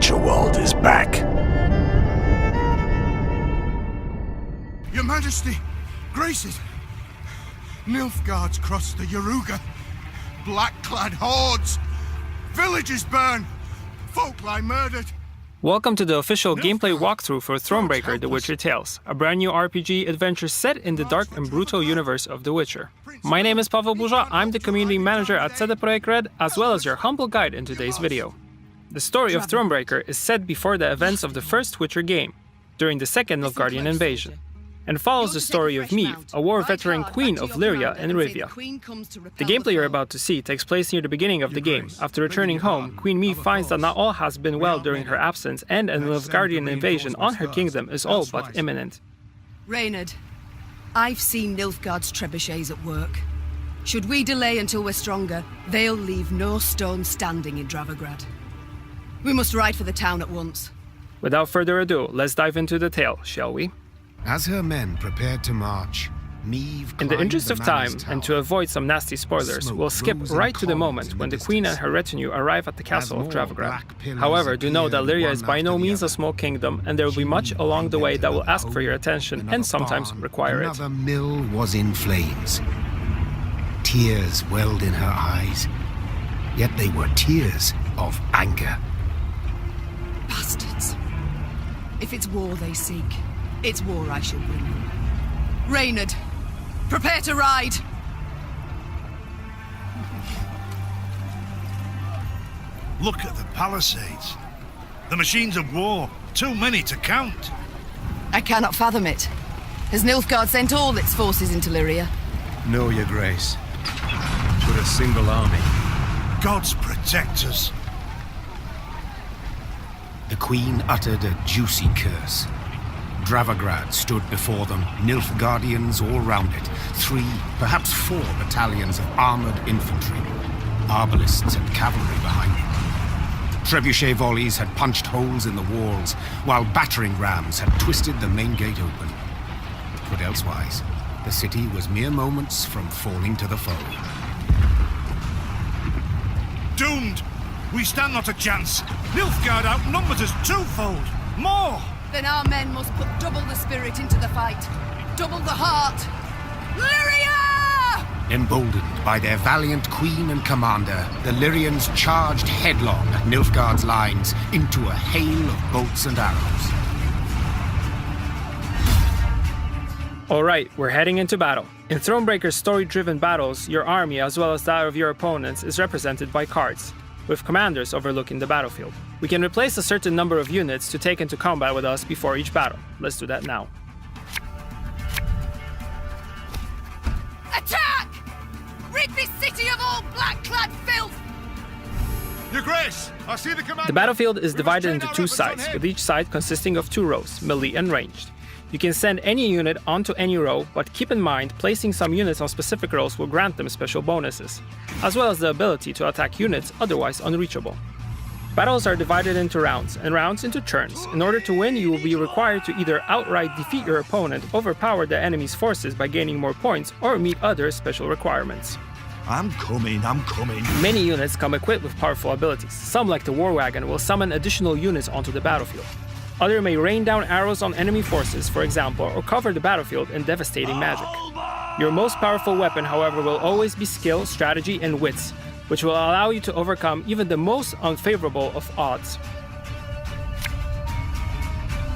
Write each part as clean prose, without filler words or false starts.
Witcher world is back. Your Majesty, graces. Nilfgaard's crossed the Yaruga. Black-clad hordes. Villages burn. Folk lie murdered. Welcome to the official gameplay walkthrough for Thronebreaker, The Witcher Tales, a brand new RPG adventure set in the dark and brutal universe of The Witcher. My name is Pavel Burza, I'm the community manager at Editorials, as well as your humble guide in today's video. The story of Thronebreaker is set before the events of the first Witcher game, during the second Nilfgaardian invasion, and follows the story of Meve, a war veteran queen of Lyria and Rivia. The gameplay you're about to see takes place near the beginning of the game. After returning home, Queen Meve finds that not all has been well during her absence, and a Nilfgaardian invasion on her kingdom is all but imminent. Reynard, I've seen Nilfgaard's trebuchets at work. Should we delay until we're stronger, they'll leave no stone standing in Dravograd. We must ride for the town at once. Without further ado, let's dive into the tale, shall we? As her men prepared to march, Meve In the interest of time, and to avoid some nasty spoilers, we'll skip right to the moment when the Queen and her retinue arrive at the castle of Dravograd. However, do know that Lyria is by no means a small kingdom, and there will be much along the way that will ask for your attention and sometimes require it. Another mill was in flames. Tears welled in her eyes, yet they were tears of anger. Bastards. If it's war they seek, it's war I shall bring them. Reynard, prepare to ride! Look at the palisades. The machines of war, too many to count. I cannot fathom it. Has Nilfgaard sent all its forces into Lyria? No, your grace. But a single army. Gods protect us. The queen uttered a juicy curse. Dravograd stood before them, Nilfgaardians all round it, 3, perhaps 4 battalions of armored infantry, arbalists and cavalry behind them. Trebuchet volleys had punched holes in the walls, while battering rams had twisted the main gate open. But elsewise, the city was mere moments from falling to the foe. Doomed! We stand not a chance. Nilfgaard outnumbers us twofold. More! Then our men must put double the spirit into the fight. Double the heart. Lyria! Emboldened by their valiant queen and commander, the Lyrians charged headlong at Nilfgaard's lines into a hail of bolts and arrows. Alright, we're heading into battle. In Thronebreaker's story-driven battles, your army, as well as that of your opponents, is represented by cards, with commanders overlooking the battlefield. We can replace a certain number of units to take into combat with us before each battle. Let's do that now. Attack! Rid this city of all black-clad filth! Your Grace, I see the commander. The battlefield is divided into 2 sides, with each side consisting of 2 rows, melee and ranged. You can send any unit onto any row, but keep in mind placing some units on specific rows will grant them special bonuses, as well as the ability to attack units otherwise unreachable. Battles are divided into rounds, and rounds into turns. In order to win, you will be required to either outright defeat your opponent, overpower the enemy's forces by gaining more points, or meet other special requirements. I'm coming. Many units come equipped with powerful abilities. Some, like the War Wagon, will summon additional units onto the battlefield. Others may rain down arrows on enemy forces, for example, or cover the battlefield in devastating magic. Your most powerful weapon, however, will always be skill, strategy, and wits, which will allow you to overcome even the most unfavorable of odds.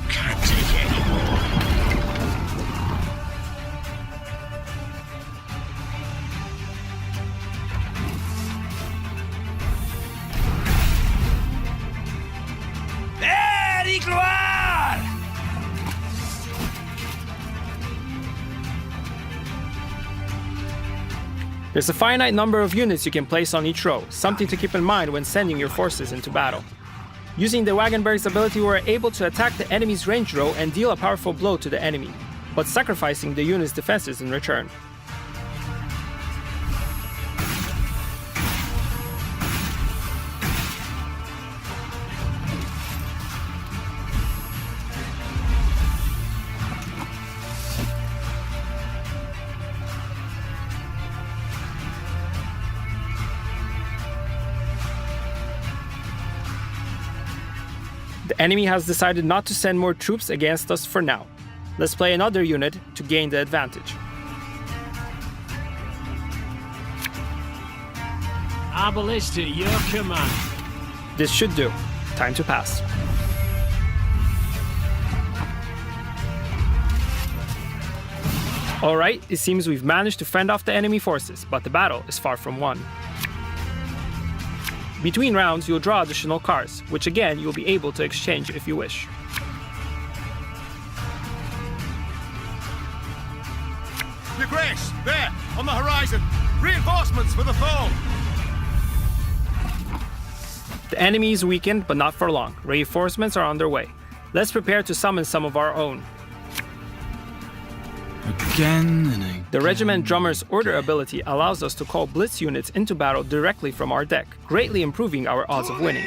Can't take it anymore. There's a finite number of units you can place on each row, something to keep in mind when sending your forces into battle. Using the Wagenberg's ability, we are able to attack the enemy's range row and deal a powerful blow to the enemy, but sacrificing the unit's defenses in return. The enemy has decided not to send more troops against us for now. Let's play another unit to gain the advantage. Our ballista, your command. This should do. Time to pass. Alright, it seems we've managed to fend off the enemy forces, but the battle is far from won. Between rounds, you'll draw additional cards, which again you'll be able to exchange if you wish. Your Grace, there, on the horizon. Reinforcements for the foe. The enemy is weakened, but not for long. Reinforcements are on their way. Let's prepare to summon some of our own. Again and again. The Regiment Drummer's Order ability allows us to call blitz units into battle directly from our deck, greatly improving our odds of winning.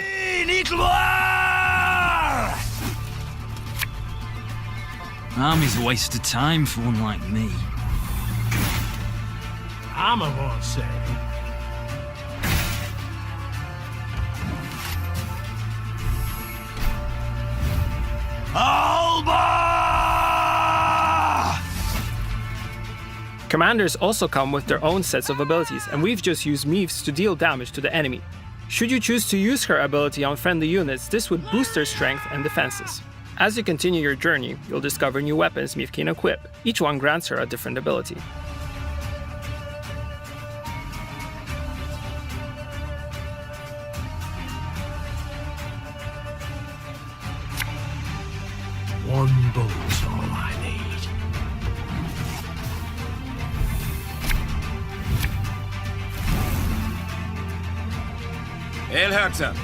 Army's a waste of time for one like me. Armor won't say. Commanders also come with their own sets of abilities, and we've just used Meaves to deal damage to the enemy. Should you choose to use her ability on friendly units, this would boost their strength and defenses. As you continue your journey, you'll discover new weapons Meave can equip. Each one grants her a different ability. One bullet's all I need. Elhurter.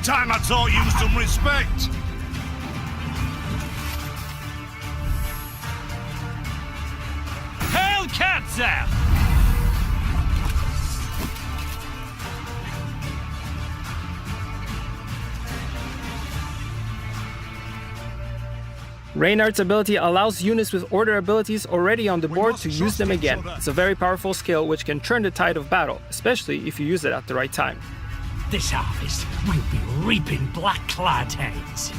Time I taught you some respect. Hail Katza! Reynard's ability allows units with order abilities already on the board to use them again. It's a very powerful skill which can turn the tide of battle, especially if you use it at the right time. This harvest, we'll be reaping black-clad heads.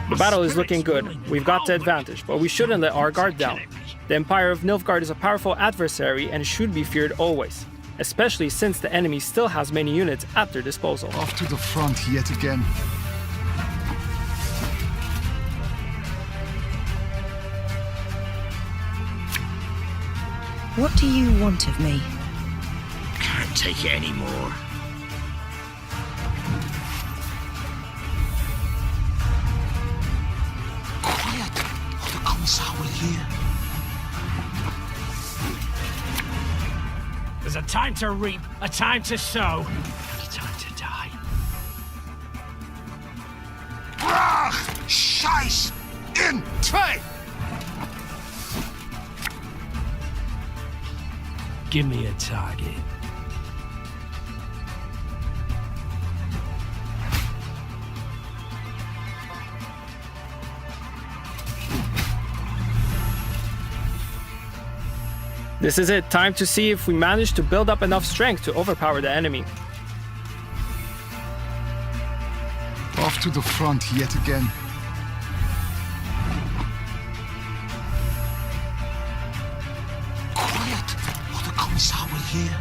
The battle is looking good. We've got the advantage, but we shouldn't let our guard down. The Empire of Nilfgaard is a powerful adversary and should be feared always, especially since the enemy still has many units at their disposal. Off to the front yet again. What do you want of me? Can't take it anymore. Quiet, or the Commissar will hear. There's a time to reap, a time to sow, and a time to die. Brach! Scheiß! In! Zwei! Give me a target. This is it, time to see if we manage to build up enough strength to overpower the enemy. Off to the front yet again. Quiet, or the Commissar will hear.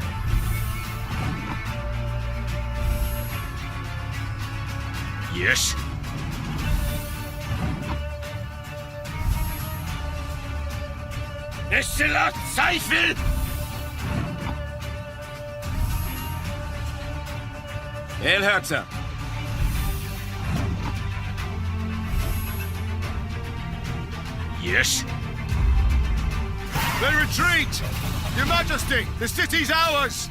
Yes? Nestiller Zweifel! Elhurter. Yes? They retreat! Your Majesty, the city's ours!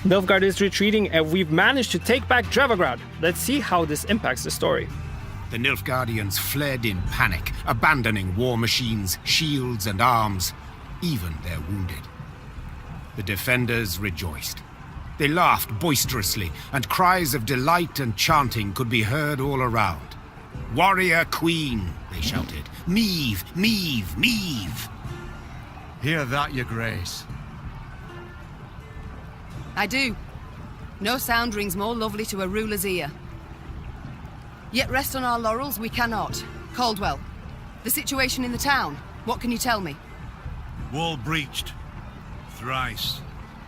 Nilfgaard is retreating and we've managed to take back Dravagrad. Let's see how this impacts the story. The Nilfgaardians fled in panic, abandoning war machines, shields, and arms, even their wounded. The defenders rejoiced. They laughed boisterously, and cries of delight and chanting could be heard all around. Warrior Queen, they shouted. Meave! Meave! Meave! Hear that, your grace. I do. No sound rings more lovely to a ruler's ear. Yet rest on our laurels we cannot. Caldwell, the situation in the town, what can you tell me? Wall breached. Thrice.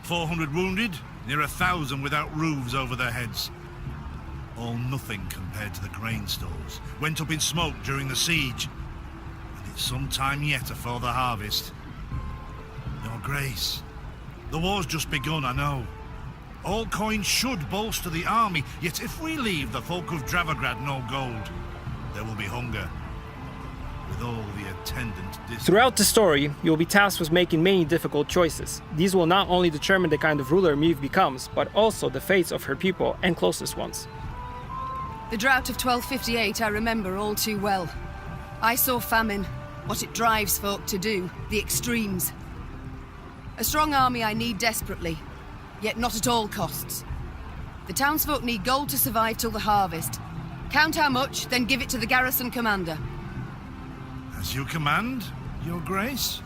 400 wounded, near 1,000 without roofs over their heads. All nothing compared to the grain stores. Went up in smoke during the siege. And it's some time yet afore the harvest. Your Grace, the war's just begun, I know. All coin should bolster the army, yet if we leave the folk of Dravograd no gold, there will be hunger. With all the attendant Throughout the story, you will be tasked with making many difficult choices. These will not only determine the kind of ruler Meave becomes, but also the fates of her people and closest ones. The drought of 1258 I remember all too well. I saw famine, what it drives folk to do, the extremes. A strong army I need desperately, yet not at all costs. The townsfolk need gold to survive till the harvest. Count how much, then give it to the garrison commander. As you command, Your Grace?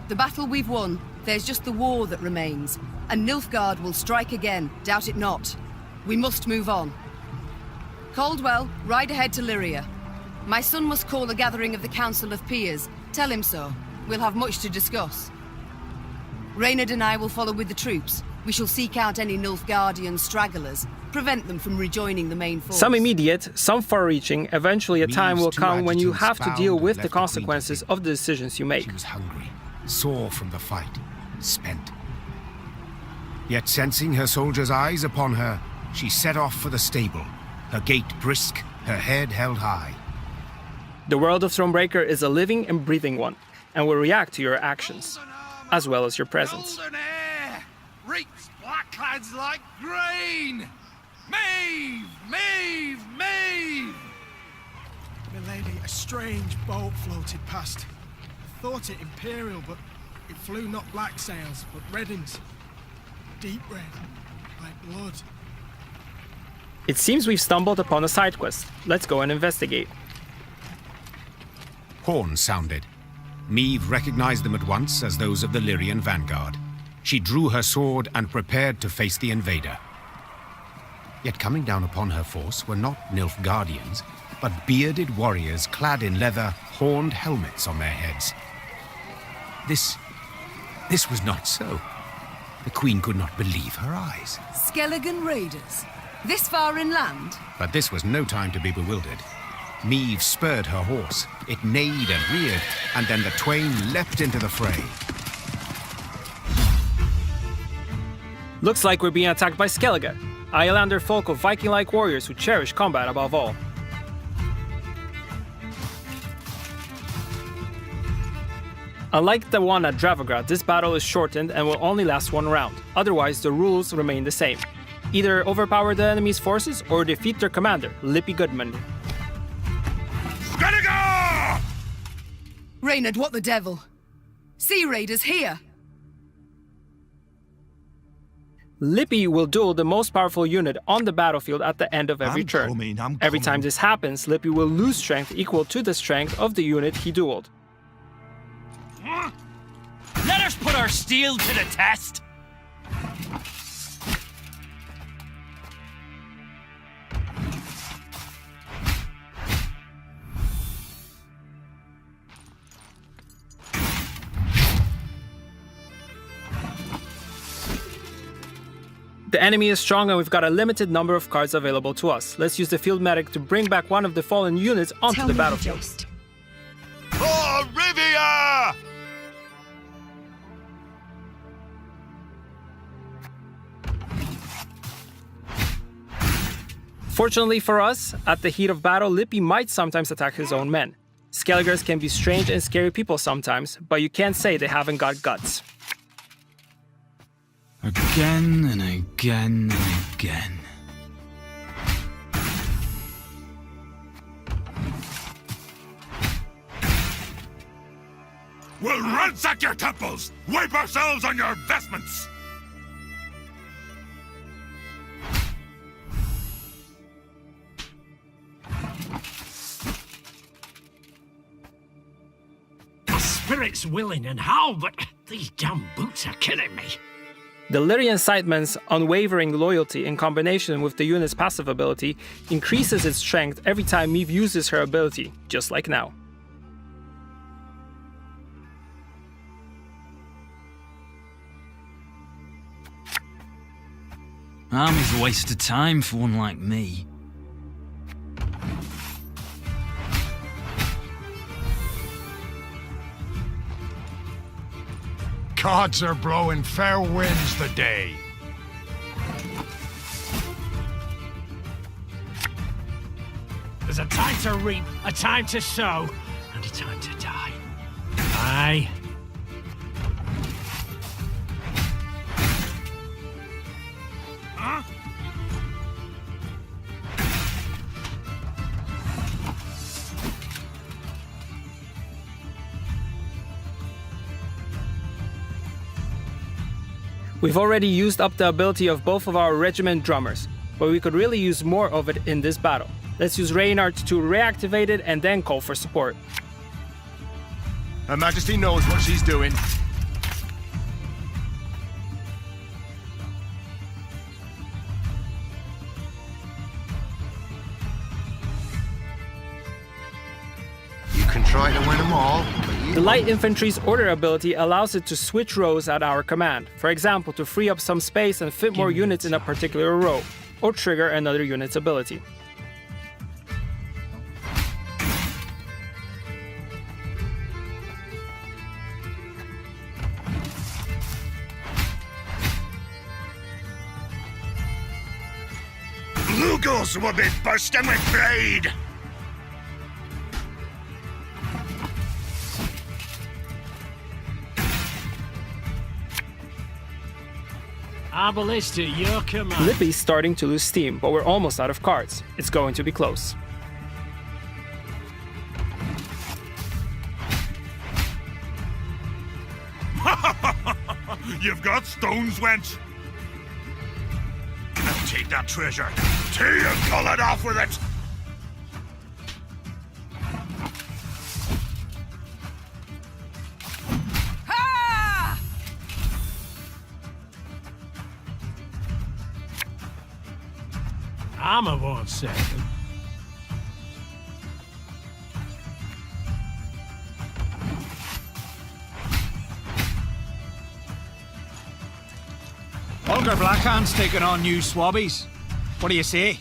The battle we've won, there's just the war that remains. And Nilfgaard will strike again, doubt it not. We must move on. Caldwell, ride ahead to Lyria. My son must call a gathering of the Council of Peers. Tell him so. We'll have much to discuss. Reynard and I will follow with the troops. We shall seek out any Nilfgaardian stragglers, prevent them from rejoining the main force. Some immediate, some far-reaching, eventually a time will Meave's two come when you have to adjutants deal found with and the left the consequences queen of the decisions you make. She was hungry, sore from the fight, spent. Yet sensing her soldiers' eyes upon her, she set off for the stable, her gait brisk, her head held high. The world of Thronebreaker is a living and breathing one, and will react to your actions, as well as your presence. Golden air reaps blackclads like grain. Maeve! Maeve! Maeve! Milady, a strange boat floated past. I thought it imperial, but it flew not black sails, but redens. Deep red, like blood. It seems we've stumbled upon a side quest. Let's go and investigate. Horns sounded. Meave recognized them at once as those of the Lyrian vanguard. She drew her sword and prepared to face the invader. Yet coming down upon her force were not Nilfgaardians, but bearded warriors clad in leather, horned helmets on their heads. This was not so. The Queen could not believe her eyes. Skelligan raiders? This far inland? But this was no time to be bewildered. Meave spurred her horse. It neighed and reared, and then the twain leapt into the fray. Looks like we're being attacked by Skellige, Islander folk of Viking-like warriors who cherish combat above all. Unlike the one at Dravograd, this battle is shortened and will only last one round. Otherwise, the rules remain the same. Either overpower the enemy's forces or defeat their commander, Lippy Goodman. Skellige! Reynard, what the devil? Sea raiders here! Lippy will duel the most powerful unit on the battlefield at the end of every turn. Every time this happens, Lippy will lose strength equal to the strength of the unit he dueled. Let us put our steel to the test! The enemy is strong and we've got a limited number of cards available to us. Let's use the field medic to bring back one of the fallen units onto the battlefield. For Rivia! Fortunately for us, at the heat of battle, Lippy might sometimes attack his own men. Skelligers can be strange and scary people sometimes, but you can't say they haven't got guts. Again and again and again. We'll ransack your temples! Wipe ourselves on your vestments! spirit's willing and how, but these damn boots are killing me. The Lyrian Sightman's unwavering loyalty in combination with the unit's passive ability increases its strength every time Meve uses her ability, just like now. Army's a waste of time for one like me. Gods are blowing fair winds the day. There's a time to reap, a time to sow, and a time to die. Aye. Huh? We've already used up the ability of both of our regiment drummers, but we could really use more of it in this battle. Let's use Reynard to reactivate it and then call for support. Her Majesty knows what she's doing. You can try to win them all, but you... The light infantry's order ability allows it to switch rows at our command, for example to free up some space and fit more units in a particular row, or trigger another unit's ability. Lugos will be bursting with pride! Our ballista, your command. Lippy's starting to lose steam, but we're almost out of cards. It's going to be close. You've got stones, wench. Now take that treasure. Tea and call it off with it! Armor won't save them. Olga Blackhand's taking on new swabbies. What do you say?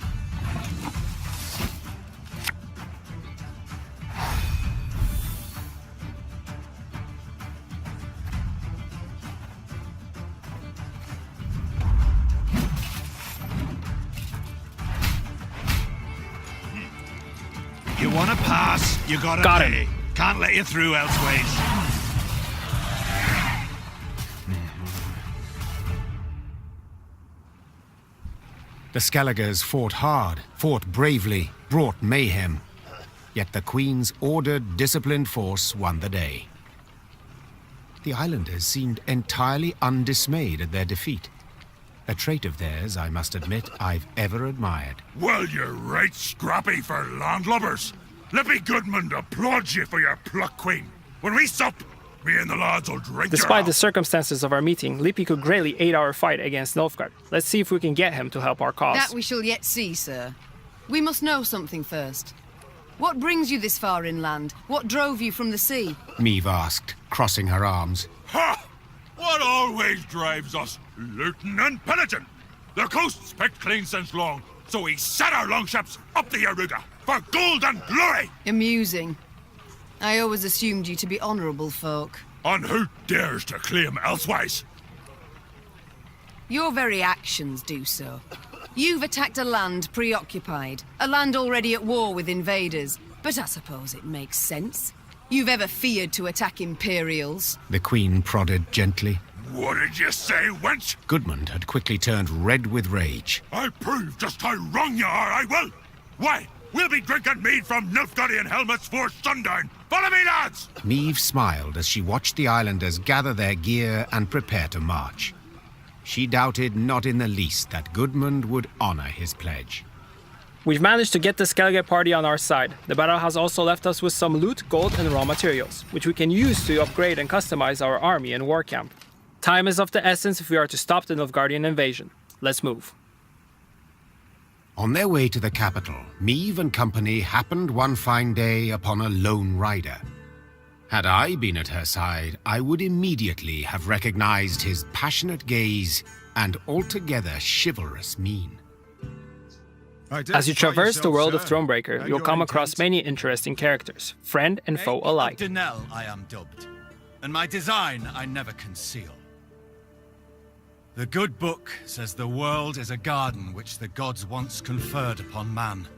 You wanna pass, you gotta Got pay. him. Can't let you through elseways. The Skelligers fought hard, fought bravely, brought mayhem. Yet the Queen's ordered, disciplined force won the day. The islanders seemed entirely undismayed at their defeat. A trait of theirs, I must admit, I've ever admired. Well, you're right scrappy for landlubbers. Lippy Goodman applauds you for your pluck, Queen. When we sup, me and the lads will drink Despite the circumstances of our meeting, Lippy could greatly aid our fight against Nilfgaard. Let's see if we can get him to help our cause. That we shall yet see, sir. We must know something first. What brings you this far inland? What drove you from the sea? Meve asked, crossing her arms. Ha! What always drives us? Looting and pillaging. The coast's picked clean since long, so we set our longships up the Yaruga for gold and glory! Amusing. I always assumed you to be honourable folk. And who dares to claim elsewise? Your very actions do so. You've attacked a land preoccupied, a land already at war with invaders, but I suppose it makes sense. You've ever feared to attack Imperials? The Queen prodded gently. What did you say, wench? Goodmund had quickly turned red with rage. I'll prove just how wrong you are, I will! Why, we'll be drinking mead from Nilfgaardian helmets for sundown! Follow me, lads! Meve smiled as she watched the islanders gather their gear and prepare to march. She doubted not in the least that Goodmund would honor his pledge. We've managed to get the Skellige party on our side. The battle has also left us with some loot, gold and raw materials, which we can use to upgrade and customize our army and war camp. Time is of the essence if we are to stop the Nilfgaardian invasion. Let's move. On their way to the capital, Meve and company happened one fine day upon a lone rider. Had I been at her side, I would immediately have recognized his passionate gaze and altogether chivalrous mien. As you traverse the world of Thronebreaker, you'll come across many interesting characters, friend and foe alike. Denel, I am dubbed, and my design I never conceal. The good book says the world is a garden which the gods once conferred upon man,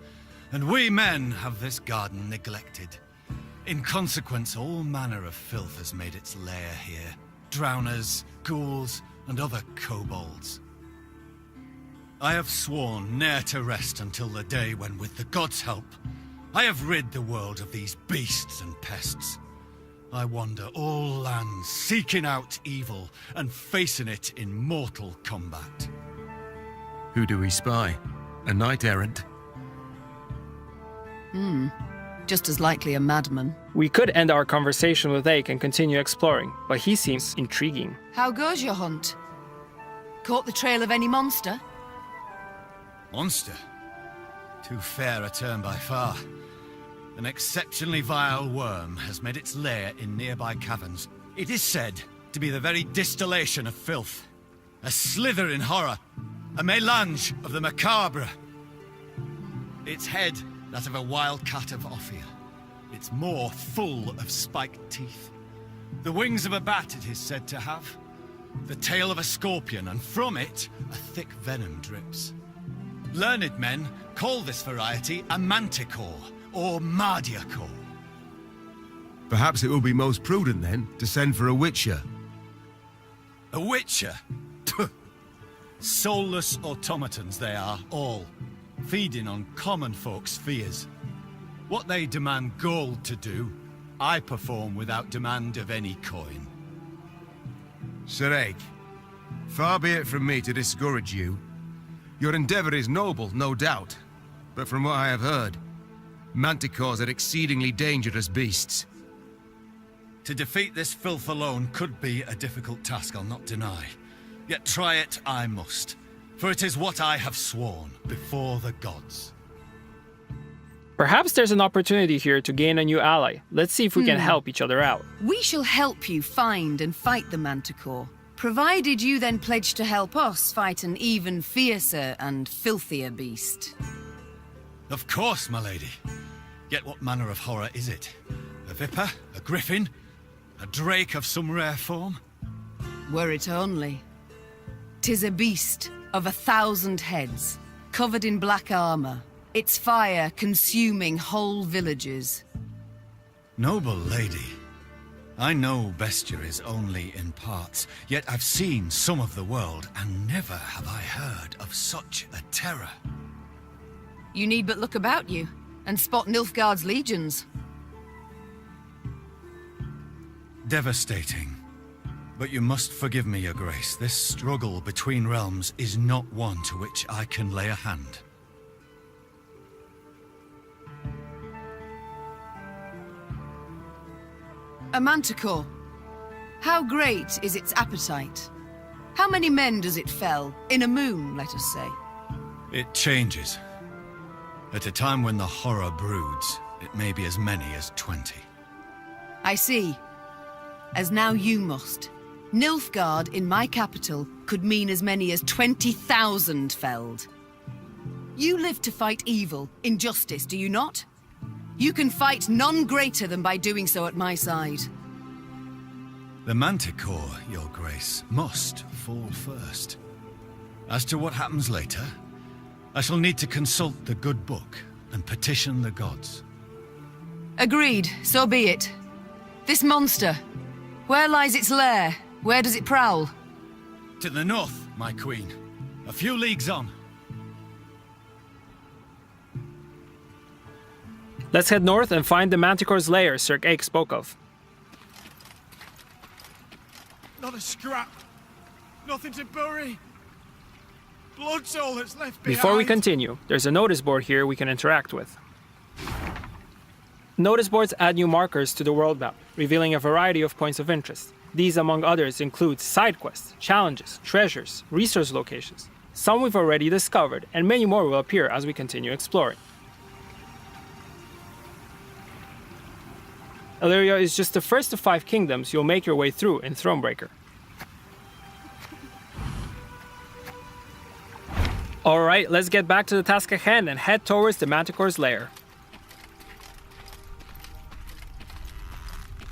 and we men have this garden neglected. In consequence, all manner of filth has made its lair here. Drowners, ghouls, and other kobolds. I have sworn ne'er to rest until the day when, with the gods' help, I have rid the world of these beasts and pests. I wander all lands, seeking out evil and facing it in mortal combat. Who do we spy? A knight-errant? Just as likely a madman. We could end our conversation with Ake and continue exploring, but he seems intriguing. How goes your hunt? Caught the trail of any monster? Monster? Too fair a term by far. An exceptionally vile worm has made its lair in nearby caverns. It is said to be the very distillation of filth. A slither in horror. A mélange of the macabre. Its head, that of a wild cat of Ophir. Its maw full of spiked teeth. The wings of a bat it is said to have. The tail of a scorpion, and from it, a thick venom drips. Learned men call this variety a manticore, or mardiacore. Perhaps it will be most prudent, then, to send for a witcher. A witcher? Soulless automatons they are, all, feeding on common folks' fears. What they demand gold to do, I perform without demand of any coin. Sir Ake, far be it from me to discourage you. Your endeavor is noble, no doubt, but from what I have heard, manticores are exceedingly dangerous beasts. To defeat this filth alone could be a difficult task, I'll not deny. Yet try it I must, for it is what I have sworn before the gods. Perhaps there's an opportunity here to gain a new ally. Let's see if we can help each other out. We shall help you find and fight the manticore, provided you then pledge to help us fight an even fiercer and filthier beast. Of course, my lady. Yet what manner of horror is it? A viper? A griffin? A drake of some rare form? Were it only. 'Tis a beast of 1,000 heads, covered in black armor, its fire consuming whole villages. Noble lady, I know bestiary is only in parts, yet I've seen some of the world, and never have I heard of such a terror. You need but look about you, and spot Nilfgaard's legions. Devastating. But you must forgive me, Your Grace. This struggle between realms is not one to which I can lay a hand. A manticore. How great is its appetite? How many men does it fell? In a moon, let us say. It changes. At a time when the horror broods, it may be as many as 20. I see. As now you must. Nilfgaard in my capital could mean as many as 20,000 felled. You live to fight evil, injustice, do you not? You can fight none greater than by doing so at my side. The manticore, Your Grace, must fall first. As to what happens later, I shall need to consult the good book and petition the gods. Agreed, so be it. This monster, where lies its lair? Where does it prowl? To the north, my queen. A few leagues on. Let's head north and find the manticore's lair Sir Ake spoke of. Not a scrap. Nothing to bury. blood's all that's left behind. Before we continue, there's a notice board here we can interact with. Notice boards add new markers to the world map, revealing a variety of points of interest. These, among others, include side quests, challenges, treasures, resource locations. Some we've already discovered, and many more will appear as we continue exploring. Illyria is just the first of 5 kingdoms you'll make your way through in Thronebreaker. Alright, let's get back to the task at hand and head towards the Manticore's lair.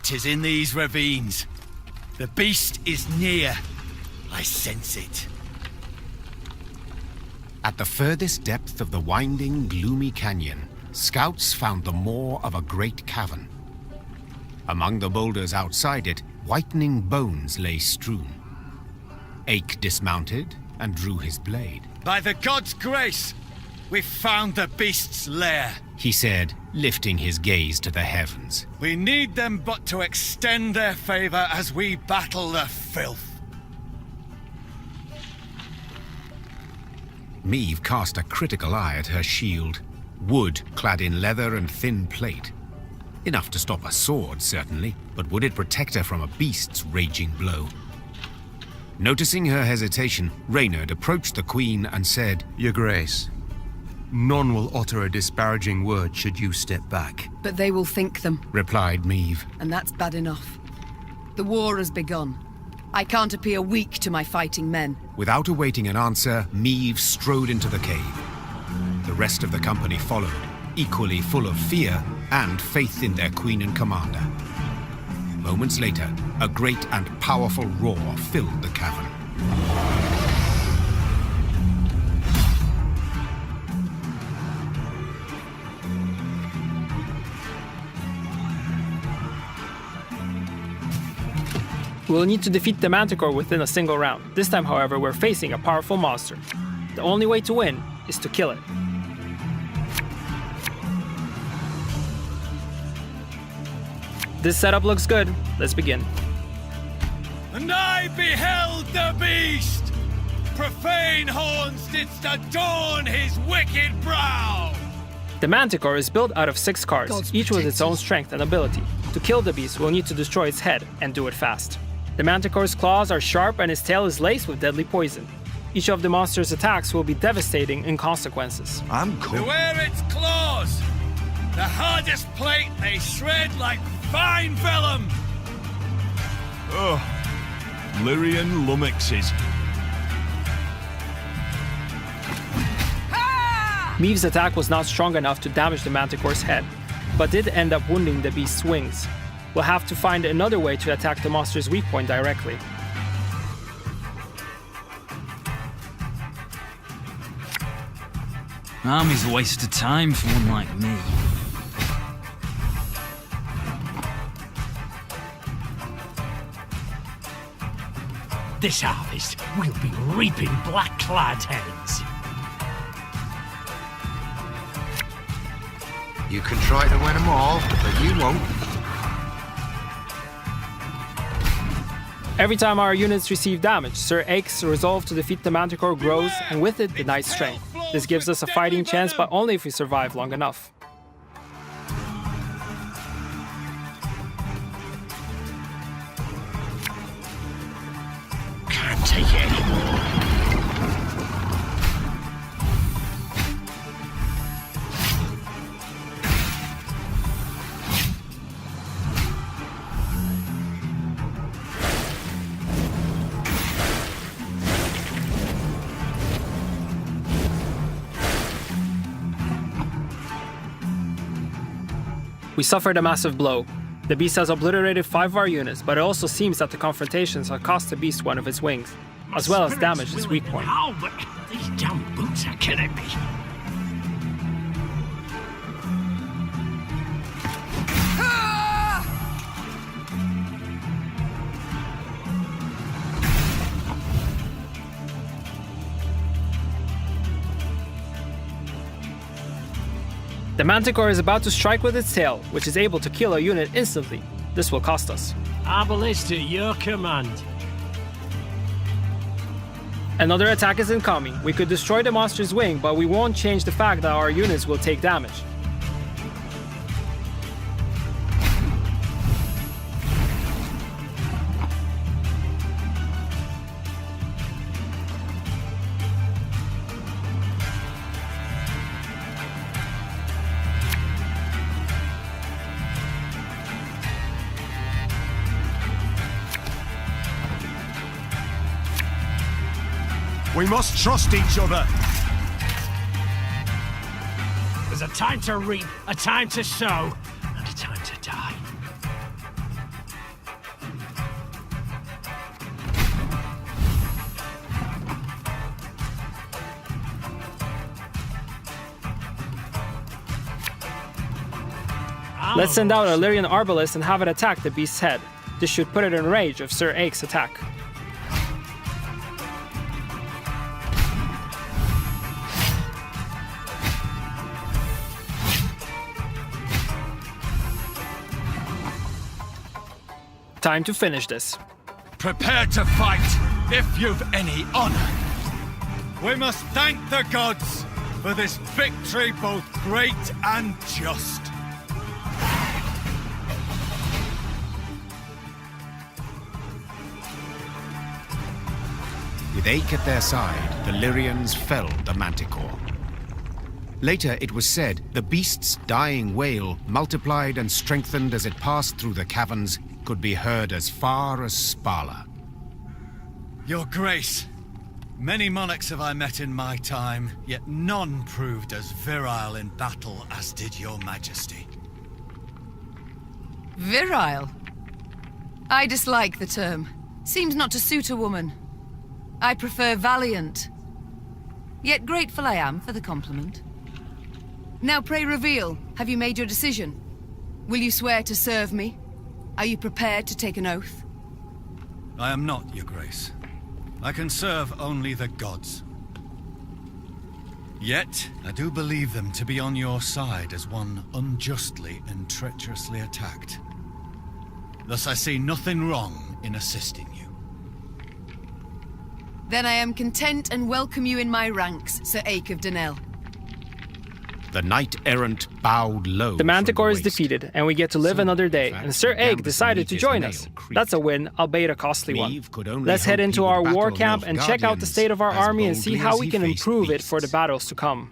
'Tis in these ravines. The beast is near. I sense it. At the furthest depth of the winding, gloomy canyon, scouts found the maw of a great cavern. Among the boulders outside it, whitening bones lay strewn. Ache dismounted and drew his blade. By the god's grace, we've found the beast's lair, he said, lifting his gaze to the heavens. We need them but to extend their favor as we battle the filth. Meve cast a critical eye at her shield. Wood clad in leather and thin plate. Enough to stop a sword, certainly, but would it protect her from a beast's raging blow? Noticing her hesitation, Reynard approached the queen and said, Your Grace, none will utter a disparaging word should you step back. But they will think them, replied Meve. and that's bad enough. The war has begun. I can't appear weak to my fighting men. Without awaiting an answer, Meve strode into the cave. The rest of the company followed, equally full of fear and faith in their queen and commander. Moments later, a great and powerful roar filled the cavern. We'll need to defeat the Manticore within a single round. This time, however, we're facing a powerful monster. The only way to win is to kill it. This setup looks good. Let's begin. And I beheld the beast! Profane horns didst adorn his wicked brow! The Manticore is built out of 6 cards, God's each with its protectors. own strength and ability. To kill the beast, we'll need to destroy its head, and do it fast. The Manticore's claws are sharp and its tail is laced with deadly poison. Each of the monster's attacks will be devastating in consequences. I'm cool. Beware its claws! The hardest plate they shred like fine vellum! Oh, Lyrian lummoxes. Meve's attack was not strong enough to damage the Manticore's head, but did end up wounding the beast's wings. We'll have to find another way to attack the monster's weak point directly. Army's a waste of time for one like me. This harvest, we'll be reaping black-clad heads. You can try to win them all, but you won't. Every time our units receive damage, Sir Ache's resolve to defeat the Manticore grows, and with it, the knight's strength. This gives us a fighting chance, but only if we survive long enough. Can't take it anymore. We suffered a massive blow. The beast has obliterated 5 of our units, but it also seems that the confrontations have cost the beast one of its wings, as well as damaged its weak point. How, but these damn boots are killing me. The Manticore is about to strike with its tail, which is able to kill a unit instantly. This will cost us. Our ballista, your command. Another attack is incoming. We could destroy the monster's wing, but we won't change the fact that our units will take damage. We must trust each other. There's a time to reap, a time to sow, and a time to die. Let's send out a Lyrian Arbalest and have it attack the beast's head. This should put it in range of Sir Ake's attack. Time to finish this. Prepare to fight, if you've any honor. We must thank the gods for this victory both great and just. With Ake at their side, the Lyrians felled the Manticore. Later, it was said, the beast's dying wail, multiplied and strengthened as it passed through the caverns, could be heard as far as Spala. Your Grace, many monarchs have I met in my time, yet none proved as virile in battle as did your Majesty. Virile? I dislike the term. Seems not to suit a woman. I prefer valiant. Yet grateful I am for the compliment. Now pray reveal, have you made your decision? Will you swear to serve me? Are you prepared to take an oath? I am not, Your Grace. I can serve only the gods. Yet, I do believe them to be on your side as one unjustly and treacherously attacked. Thus I see nothing wrong in assisting you. Then I am content and welcome you in my ranks, Sir Ake of Denel. The knight-errant bowed low. The Manticore is waist. defeated, and we get to live another day, and Sir Ake decided to join us. That's a win, albeit a costly one. Let's head into our war camp and check out the state of our army and see how we can improve it for the battles to come.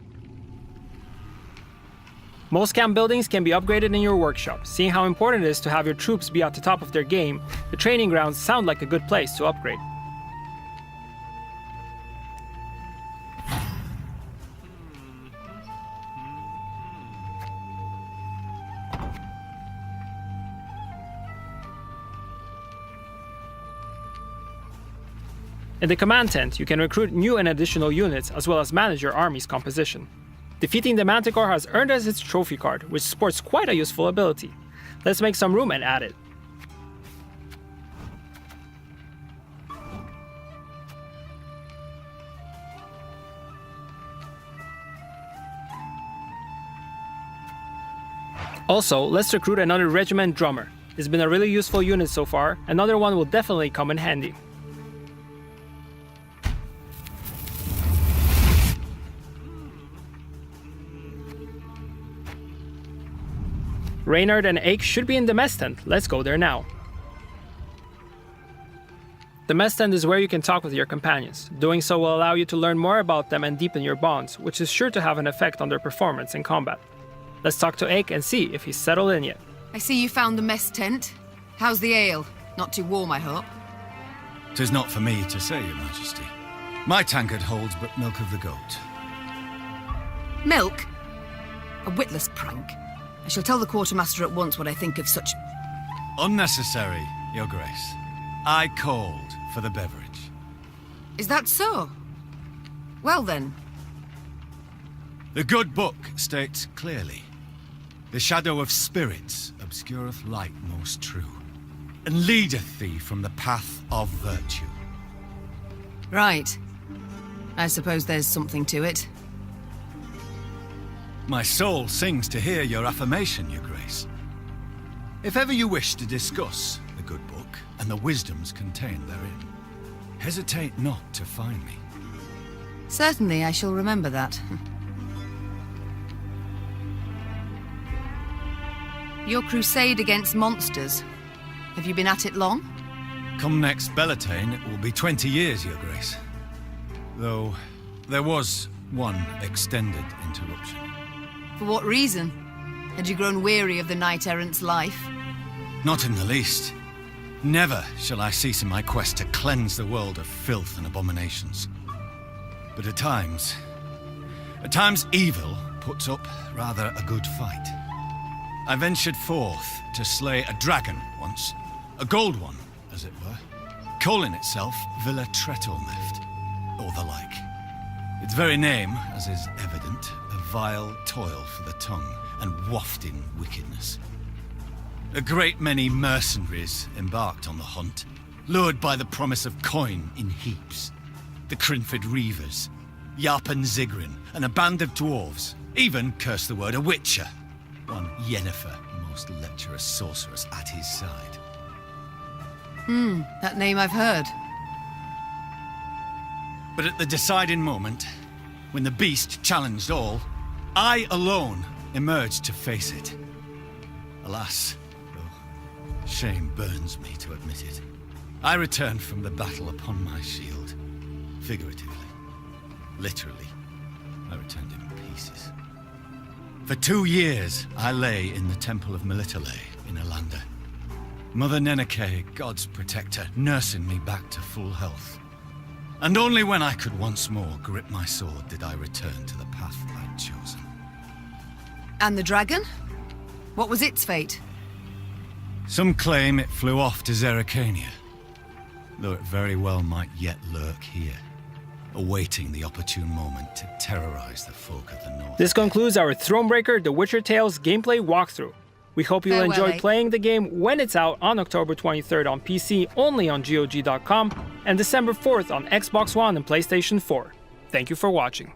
Most camp buildings can be upgraded in your workshop. Seeing how important it is to have your troops be at the top of their game, the training grounds sound like a good place to upgrade. In the command tent, you can recruit new and additional units, as well as manage your army's composition. Defeating the Manticore has earned us its trophy card, which sports quite a useful ability. Let's make some room and add it. Also, let's recruit another regiment drummer. It's been a really useful unit so far. Another one will definitely come in handy. Reynard and Ake should be in the mess tent. Let's go there now. The mess tent is where you can talk with your companions. Doing so will allow you to learn more about them and deepen your bonds, which is sure to have an effect on their performance in combat. Let's talk to Ake and see if he's settled in yet. I see you found the mess tent. How's the ale? Not too warm, I hope. 'Tis not for me to say, Your Majesty. My tankard holds but milk of the goat. Milk? A witless prank. I shall tell the quartermaster at once what I think of such... Unnecessary, Your Grace. I called for the beverage. Is that so? Well then. The good book states clearly, the shadow of spirits obscureth light most true, and leadeth thee from the path of virtue. Right. I suppose there's something to it. My soul sings to hear your affirmation, Your Grace. If ever you wish to discuss the good book and the wisdoms contained therein, hesitate not to find me. Certainly, I shall remember that. Your crusade against monsters. Have you been at it long? Come next Bellatane, it will be 20 years, Your Grace. Though, there was one extended interruption. For what reason? Had you grown weary of the knight-errant's life? Not in the least. Never shall I cease in my quest to cleanse the world of filth and abominations. But at times evil puts up rather a good fight. I ventured forth to slay a dragon once, a gold one, as it were, calling itself Villa Tretormeft, or the like. Its very name, as is evident, a vile toil for the tongue and wafting wickedness. A great many mercenaries embarked on the hunt, lured by the promise of coin in heaps. The Crinford Reavers, Yarpen Zigrin, and a band of dwarves, even, curse the word, a witcher. One Yennefer, most lecherous sorceress, at his side. That name I've heard. But at the deciding moment, when the beast challenged all, I alone emerged to face it. Alas, though shame burns me to admit it, I returned from the battle upon my shield. Figuratively. Literally, I returned in pieces. For 2 years, I lay in the Temple of Melitele in Alanda. Mother Nenike, God's protector, nursing me back to full health. And only when I could once more grip my sword did I return to the path I'd chosen. And the dragon? What was its fate? Some claim it flew off to Zerrikania, though it very well might yet lurk here, awaiting the opportune moment to terrorize the folk of the north. This concludes our Thronebreaker The Witcher Tales gameplay walkthrough. We hope you'll enjoy playing the game when it's out on October 23rd on PC only on GOG.com and December 4th on Xbox One and PlayStation 4. Thank you for watching.